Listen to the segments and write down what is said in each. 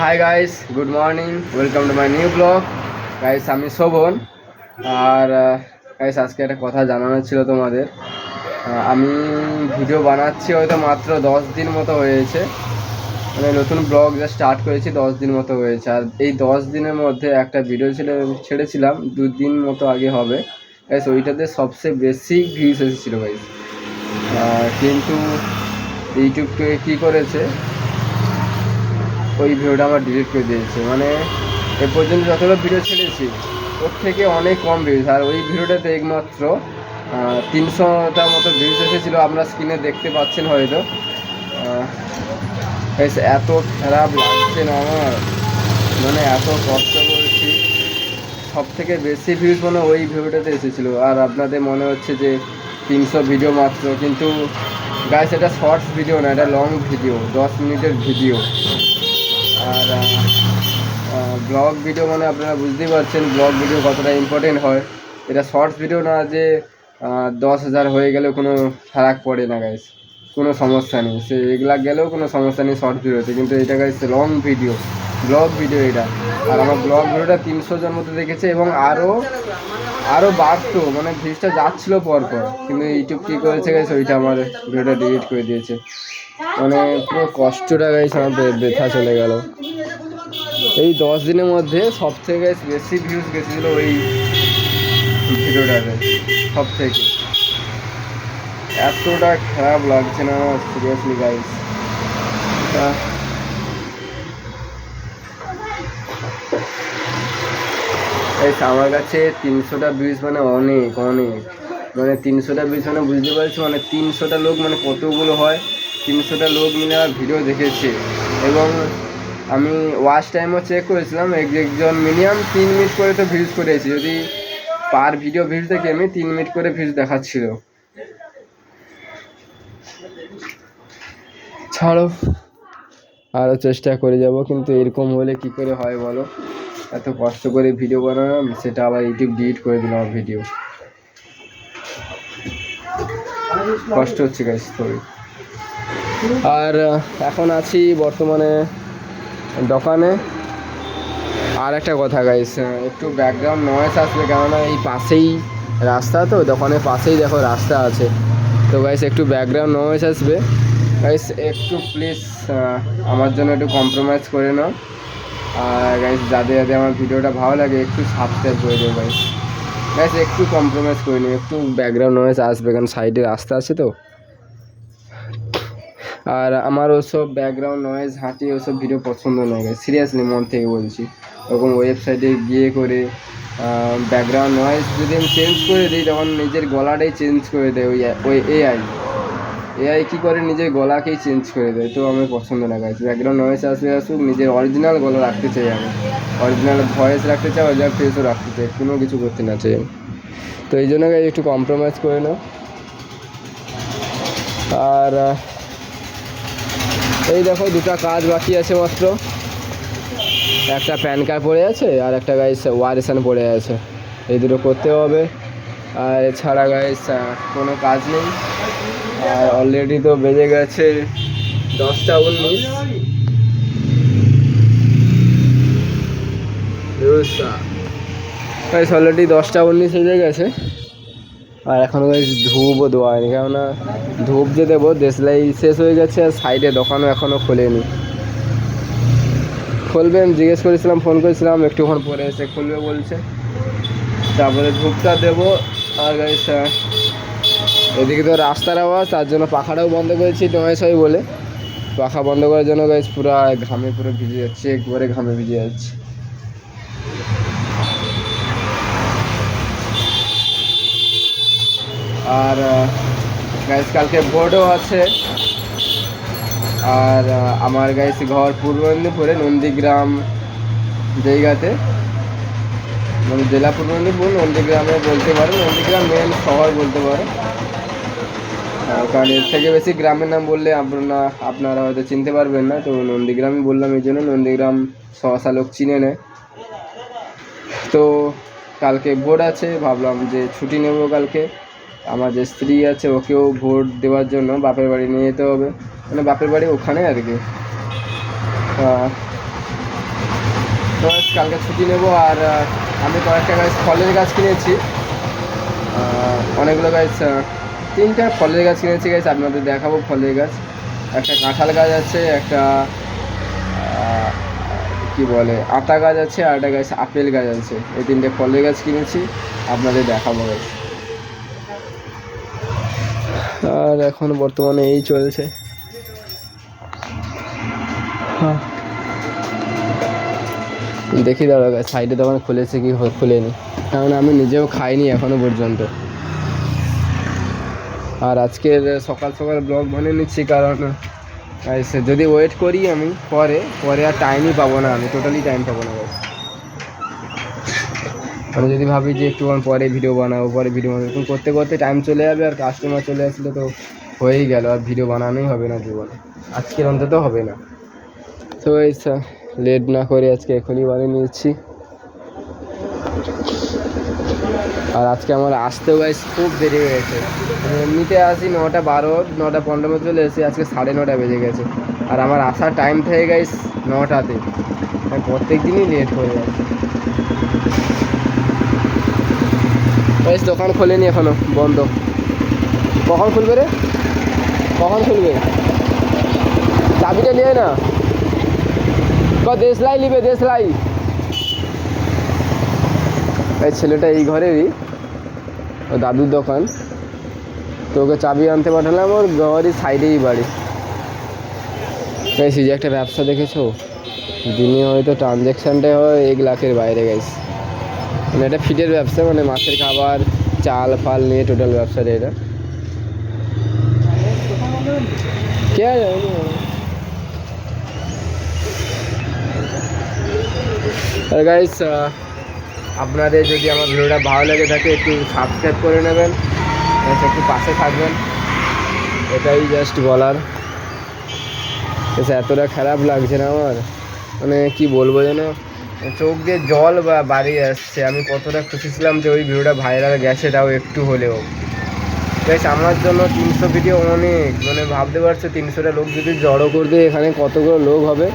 Hi guys, good morning, welcome to my new blog. Guys আমি শোভন। আর guys আজকে একটা কথা জানানোর ছিল তোমাদের। আমি ভিডিও বানাচ্ছি হয়তো মাত্র 10 দিন মতো হয়েছে, মানে নতুন ব্লগ যা স্টার্ট করেছি 10 দিন মতো হয়েছে। আর এই 10 দিনের মধ্যে একটা ভিডিও ছেড়েছিলাম 2 দিন মতো আগে হবে গাইস, ওইটাতে সবচেয়ে বেশি ভিউজ এসেছিলো গাইস। কিন্তু ইউটিউবকে কী করেছে, ওই ভিডিওটা আমার ডিলিট করে দিয়েছে। মানে এ পর্যন্ত যতগুলো ভিডিও ছেড়েছি ওর থেকে অনেক কম ভিউজ, আর ওই ভিডিওটাতে একমাত্র 300টার মতো ভিউজ এসেছিলো। আপনারা স্ক্রিনে দেখতে পাচ্ছেন হয়তো। এত খারাপ লাগছে না আমার, মানে এত কষ্ট করেছি, সব থেকে বেশি ভিউজ মানে ওই ভিডিওটাতে এসেছিলো। আর আপনাদের মনে হচ্ছে যে 300 ভিডিও মাত্র, কিন্তু গাইস এটা শর্টস ভিডিও না, এটা লং ভিডিও, 10 মিনিটের ভিডিও। আর ব্লগ ভিডিও মানে আপনারা বুঝতেই পারছেন ব্লগ ভিডিও কতটা ইম্পর্টেন্ট হয়। এটা শর্টস ভিডিও না যে 10,000 হয়ে গেলেও কোনো ফারাক পড়ে না গাইস, কোনো সমস্যা নেই, সে এগুলা গেলেও কোনো সমস্যা নেই শর্ট ভিডিওতে। কিন্তু এটা guys long video, blog video এটা। আর আমার ব্লগ ভিডিওটা 300 জন মতো দেখেছে, এবং আরও বাড়তো, মানে ভিউজটা যাচ্ছিলো পরপর। কিন্তু ইউটিউব কী করেছে গাইস, ওইটা আমার ভিডিওটা ডিলিট করে দিয়েছে। মানে পুরো কষ্টটা গাইস আমার ব্যথা চলে গেল। এই 10 দিনের মধ্যে সব থেকে বেশি ভিউজ গেছিলো ওই ভিডিওটাতে, সব থেকে। এতটা খারাপ লাগছে না সিরিয়াসলি গাইস। আমার কাছে 300টা ভিউজ মানে অনেক অনেক, মানে 300টা ভিউজ মানে বুঝতে পারছি, মানে 300টা লোক মানে কতগুলো হয়। 300টা লোক মিলে আমার ভিডিও দেখেছে, এবং আমি ওয়াচ টাইমও চেক করেছিলাম, একজন মিনিমাম 3 মিনিট করে তো ভিউজ করেছি। যদি পার ভিডিও ভিউজ দেখে আমি 3 মিনিট করে ভিউজ দেখাচ্ছিল। ছাড়ো, আরও চেষ্টা করে যাব, কিন্তু এরকম হলে কি করে হয় বলো। এত কষ্ট করে ভিডিও বানালাম, সেটা আবার ইউটিউব ডিলিট করে দিলাম ভিডিও। কষ্ট হচ্ছে গাইস সরি। আর এখন আছি বর্তমানে দোকানে। আর একটা কথা গাইস, একটু ব্যাকগ্রাউন্ড নয়েজ আসবে, কেননা এই পাশেই রাস্তা, তো দোকানের পাশেই দেখো রাস্তা আছে, তো গাইস একটু ব্যাকগ্রাউন্ড নয়েজ আসবে গাইস, একটু প্লিজ আমার জন্য একটু কম্প্রোমাইজ করে নাও। আর গাইস যাদের যাদের আমার ভিডিওটা ভালো লাগে একটু সাবস্ক্রাইব করে দিও গাইস। গাইস একটু কম্প্রোমাইজ করে নিও, একটু ব্যাকগ্রাউন্ড নয়েজ আসবে, কারণ সাইডে রাস্তা আছে তো। আর আমার ওসব ব্যাকগ্রাউন্ড নয়েজ হাঁটি ওসব ভিডিও পছন্দ নয় গাইস, সিরিয়াসলি মন থেকে বলছি। ওরকম ওয়েবসাইটে গিয়ে করে ব্যাকগ্রাউন্ড নয়েজ যদি আমি চেঞ্জ করে দিই, তখন নিজের গলাটাই চেঞ্জ করে দেয় ওই এআই কী করে, নিজের গলাকেই চেঞ্জ করে দেয়। তো আমার পছন্দ না গাইস, ব্যাকগ্রাউন্ড নয়েজ আসুক, নিজের অরিজিনাল গলা রাখতে চাই আমি, অরিজিনাল ভয়েস রাখতে চাই, অরিজিনাল ফেসও রাখতে চাই, কোনো কিছু করতে না চাই। তো এই জন্য গাইস একটু কম্প্রোমাইজ করে নাও। আর এই দেখো দুটো কাজ বাকি আছে মাত্র, একটা প্যান কার্ড পড়ে আছে, আর একটা গাইস ওয়ারেশন পড়ে আছে, এই দুটো করতে হবে। আর এছাড়া গাইস কোনো কাজ নেই। আর অলরেডি তো বেজে গেছে 10টা 19। গাইস অলরেডি 10টা 19 বেজে গেছে, আর এখনও গাইস ধূপও দেওয়া হয়নি, কেননা ধূপ যে দেবো দেশলাই শেষ হয়ে গেছে, আর সাইডে দোকানও এখনও খোলেনি। খুলবেন জিজ্ঞেস করেছিলাম, ফোন করেছিলাম, একটুক্ষণ পরে এসে খুলবে বলছে, তারপরে ধূপটা দেবো। আর গাইস এদিকে তো রাস্তার আওয়াজ, তার জন্য পাখাটাও বন্ধ করেছি নয়েজ হয় বলে। পাখা বন্ধ করার জন্য গাইস পুরো ঘামে পুরো ভিজে যাচ্ছে, একবারে ঘামে ভিজে যাচ্ছে। আর গাইস কালকে বোর্ডও আছে। আর আমার গাইস ঘর পূর্ব মেদিনীপুরে নন্দীগ্রাম জায়গাতে, মানে জেলা পূর্ব মেদিনীপুর, নন্দীগ্রামে বলতে পারো, নন্দীগ্রাম মেন শহর বলতে পারো। কারণ এর থেকে বেশি গ্রামের নাম বললে আপনারা হয়তো চিনতে পারবেন না, তো নন্দীগ্রামই বললাম, এই জন্য নন্দীগ্রাম সহসা লোক চিনে নেয়। তো কালকে ভোট আছে, ভাবলাম যে ছুটি নেব কালকে। আমার যে স্ত্রী আছে ওকেও ভোট দেওয়ার জন্য বাপের বাড়ি নিয়ে যেতে হবে, মানে বাপের বাড়ি ওখানে আর কি। তো কালকে ছুটি নেবো। আর আমি কয়েকটা গাছ ফলের গাছ কিনেছি, অনেকগুলো গাছ, 3টা ফলের গাছ কিনেছি গাছ, আপনাদের দেখাবো ফলের গাছ। একটা কাঁঠাল গাছ আছে, একটা কি বলে আতা গাছ আছে, আর একটা গাছ আপেল গাছ আছে। এই 3টে ফলের গাছ কিনেছি, আপনাদের দেখাবো গাছ। আর এখন বর্তমানে এই চলছে। দেখি দাঁড়া গাছ সাইডে দোকান খুলেছে কি খুলেনি, কারণ আমি নিজেও খাইনি এখনো পর্যন্ত। আর আজকের সকাল সকাল ব্লগ বানিয়ে নিচ্ছি, কারণ যদি ওয়েট করি আমি পরে আর টাইমই পাবো না, আমি টোটালি টাইম পাবো না। আমি যদি ভাবি যে একটু পরে ভিডিও বানাবো এরকম করতে করতে টাইম চলে যাবে, আর কাস্টমার চলে আসলে তো হয়েই গেল, আর ভিডিও বানানোই হবে না জীবনে, আজকের অন্তত হবে না। তো এই লেট না করে আজকে এখনই বানিয়ে নিচ্ছি। আর আজকে আমার আসতেও গাইস খুব দেরি হয়ে গেছে, এমনিতে আসি 9টা 12 9টা 15 চলে এসেছি, আজকে 9:30 বেজে গেছে। আর আমার আসার টাইম থেকে গাইস 9টাতে, প্রত্যেক দিনই লেট হয়ে যাচ্ছে। গাইস দোকান খোলেনি এখনো, বন্ধ। কখন খুলবে রে, কখন খুলবে? চাবিটা নিয়ে না, দেশলাই নিবে, দেশলাই। এই ছেলেটা এই ঘরেরই, ও দাদুর দোকান, তো ওকে চাবি আনতে পাঠালাম, ওর ঘরের সাইডেই বাড়ি। গাইস এই যে একটা ব্যবসা দেখেছো, দিনে হয়তো ট্রানজ্যাকশানটা হয় 1 লাখের বাইরে গাইস। মানে এটা ফিডের ব্যবসা, মানে মাছের খাবার চাল ফাল নিয়ে টোটাল ব্যবসাটা এটা। কে আর গাইস আপনাদের যদি আমার ভিডিওটা ভালো লাগে থাকে একটু সাবস্ক্রাইব করে নেবেন, একটু পাশে থাকবেন, এটাই জাস্ট বলার। এতটা খারাপ লাগছে না আমার, মানে কি বলবো যেন, চোখ দিয়ে জল বাড়িয়ে আসছে। আমি কতটা খুশি ছিলাম যে ওই ভিডিওটা ভাইরাল গেছে, তাও একটু হলেও। বেশ আমার জন্য 300 ভিডিও অনেক, মানে ভাবতে পারছো 300টা লোক যদি জড়ো করবে এখানে কতগুলো লোক হবে।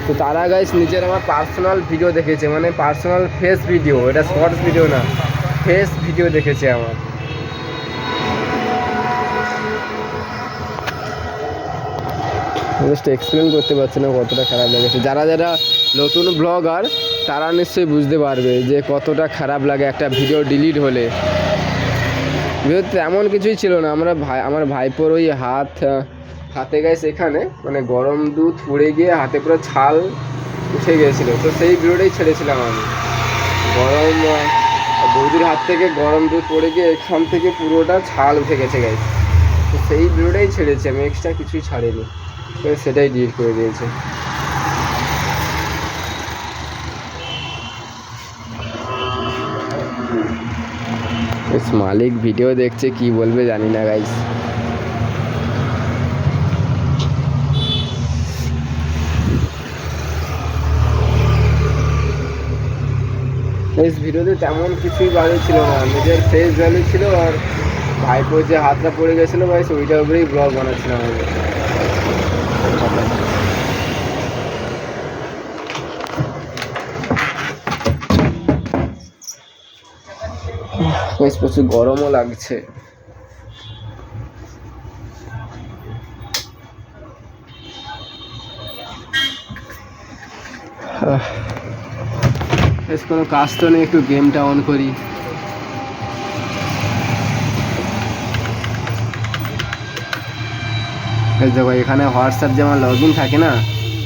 তো তারা গাইস নিজের আমার পার্সোনাল ভিডিও দেখেছে, মানে পার্সোনাল ফেস ভিডিও, এটা শর্টস ভিডিও না, ফেস ভিডিও দেখেছে আমার। জাস্ট এক্সপ্লেন করতে পারছি না কতটা খারাপ লেগেছে। যারা যারা নতুন ব্লগার তারা নিশ্চয়ই বুঝতে পারবে যে কতটা খারাপ লাগে একটা ভিডিও ডিলিট হলে। ভিডিওতে এমন কিছুই ছিল না, আমার ভাইপোর ওই হাতে গাইস এখানে মানে গরম দুধ পড়ে গিয়ে হাতে পুরো ছাল উঠে গিয়েছিলো, তো সেই ভিডিওটাই ছেড়েছিলাম আমি। বৌদির হাত থেকে গরম দুধ পড়ে গিয়ে এখান থেকে পুরোটা ছাল উঠে গেছে গাইস, তো সেই ভিডিওটাই ছেড়েছি আমি, এক্সট্রা কিছুই ছাড়িনি, তো সেটাই ডিলিট করে দিয়েছে। মালিক ভিডিও দেখছে কি বলবে জানি না গাইস। এই ভিডিওতে তেমন কিছুই ভালো ছিল না, নিজের ফেস ভ্যালু ছিল, আর ভাইপো যে হাতটা পড়ে গেছিলো ভাই ওইটার উপরেই ব্লগ বানাচ্ছিলাম আমি। প্রচুর গরমও লাগছে। কোনো কাজ তো নেই, একটু গেমটা অন করি। দেখো এখানে হোয়াটসঅ্যাপ যেমন লগ ইন থাকে না,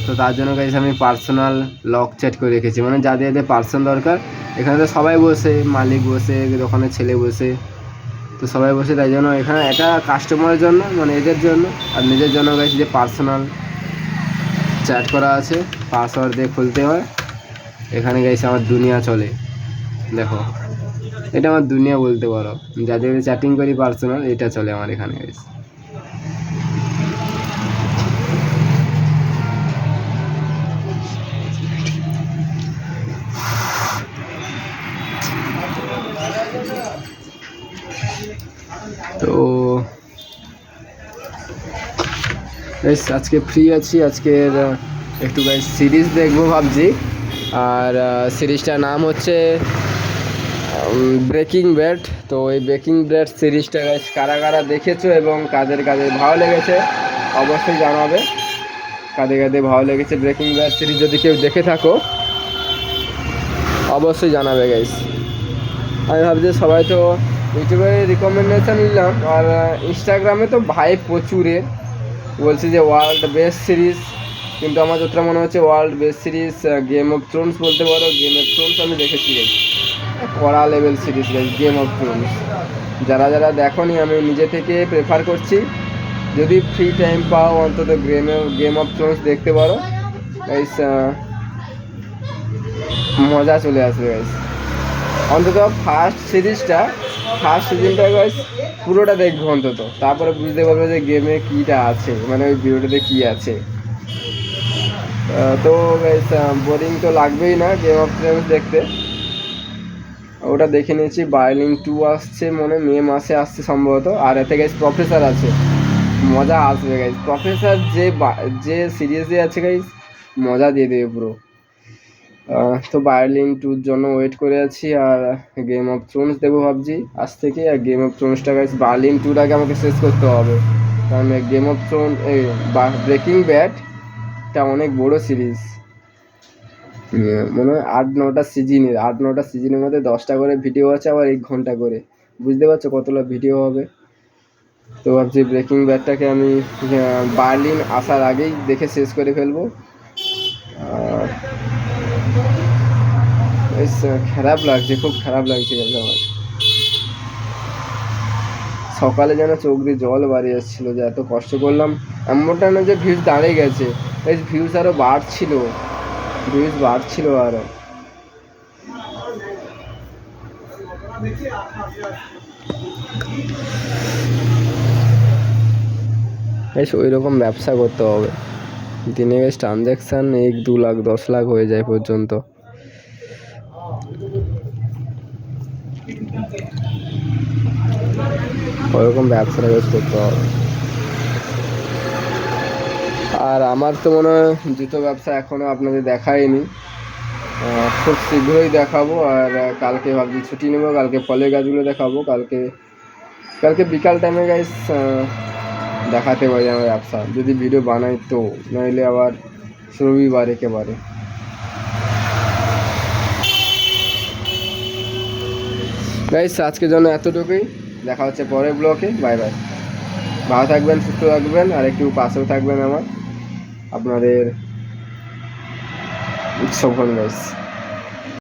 তো তার জন্য গাইস আমি পার্সোনাল লক চ্যাট করে রেখেছি, মানে যাদের যাদের পার্সোনাল দরকার। এখানে তো সবাই বসে, মালিক বসে, দোকানের ছেলে বসে, তো সবাই বসে, তাই জন্য এখানে এটা কাস্টমারের জন্য, মানে এদের জন্য, আর নিজের জন্য গাইস যে পার্সোনাল চ্যাট করা আছে, পাসওয়ার্ড দিয়ে খুলতে হয়। এখানে গাইস আমার দুনিয়া চলে, দেখো এটা আমার দুনিয়া বলতে পারো, যাদের চ্যাটিং করি পার্সোনাল, এটা চলে আমার এখানে গাইস। তো আজকে ফ্রি আছি, আজকের একটু গাইস সিরিজ দেখবো ভাবছি, আর সিরিজটার নাম হচ্ছে ব্রেকিং ব্যাড। তো এই ব্রেকিং ব্যাড সিরিজটা গাইস কারা কারা দেখেছো এবং কাদের কাদের ভালো লেগেছে অবশ্যই জানাবে। কাদের কাদের ভালো লেগেছে ব্রেকিং ব্যাড সিরিজ যদি কেউ দেখে থাকো অবশ্যই জানাবে গাইস। আমি ভাবছি সবাই তো ইউটিউবে রিকমেন্ডেশন নিলাম, আর ইনস্টাগ্রামে তো ভাই প্রচুরের বলছি যে ওয়ার্ল্ড বেস্ট সিরিজ, কিন্তু আমার যতটা মনে হচ্ছে world best series game of Thrones বলতে পারো। গেম অফ থ্রোনস আমি দেখেছি গাইস, কড়া level series guys game of Thrones. যারা যারা দেখোনি আমি নিজে থেকে প্রেফার করছি, যদি ফ্রি টাইম পাও অন্তত গেম অফ থ্রোনস দেখতে পারো গাইস, মজা চলে আসবে গাইস। অন্তত ফার্স্ট সিজনটা গাইস পুরোটা দেখবো অন্তত, তারপরে বুঝতে পারবো যে গেমে কীটা আছে, মানে ওই ভিডিওটাতে কী আছে। তো গাইস বোরিং তো লাগবেই না গেম অফ থ্রোনস দেখতে। ওটা দেখে নিয়েছি। বায়োলিন 2 আসছে মনে মে মাসে আসছে সম্ভবত। আর এতে গাইস প্রফেসর আছে, মজা আসবে গাইস। প্রফেসর যে সিরিয়াসে আছে গাইস মজা দিয়ে দেবে পুরো। তো বায়োলিন 2-র জন্য ওয়েট করে আছি, আর গেম অফ থ্রোনস দেখবো ভাবছি আজ থেকে। আর গেম অফ থ্রোনসটা গাইস বায়োলিন 2-র আগে আমাকে শেষ করতে হবে, কারণ গেম অফ থ্রোন ব্রেকিং ব্যাডটা অনেক বড় সিরিজ। মনে হয় 8-9টা সিজনের মধ্যে 10টা করে ভিডিও আছে, আবার 1 ঘন্টা করে। বুঝতে পারছো কতটা ভিডিও হবে। তো ভাবছি ব্রেকিং ব্যাডটাকে আমি বার্লিন আসার আগেই দেখে শেষ করে ফেলবো। আর খারাপ লাগছে, খুব খারাপ লাগছে আমার। সকালে যেন চোখ দিয়ে জল বাড়িয়ে যাচ্ছিলো যে এত কষ্ট করলাম। এমনটা না যে ভিউজ দাঁড়িয়ে গেছে, ভিউজ আরও বাড়ছিল আরও। ওই রকম ব্যবসা করতে হবে, দিনে গেছে ট্রানজ্যাকশান 1-2 লাখ 10 লাখ হয়ে যায় পর্যন্ত। ওইরকম ব্যবসাটা বেশ করতে হবে। আর আমার তো মনে হয় জুতো ব্যবসা এখনও আপনাদের দেখায়নি, খুব শীঘ্রই দেখাবো। আর কালকে ভাবছি ছুটি নেবো, কালকে ফলের গাছগুলো দেখাবো। কালকে বিকাল টাইমে গাইস দেখাতে পারি আমার ব্যবসা, যদি ভিডিও বানাই তো, নইলে আবার রবিবার একেবারে। গাইস আজকের জন্য এতটুকুই, দেখা হচ্ছে পরের ব্লগে। বাই বাই, ভালো থাকবেন, সুস্থ থাকবেন, আর একটু পাশেও থাকবেন আমার, আপনাদের উৎসব গাইস।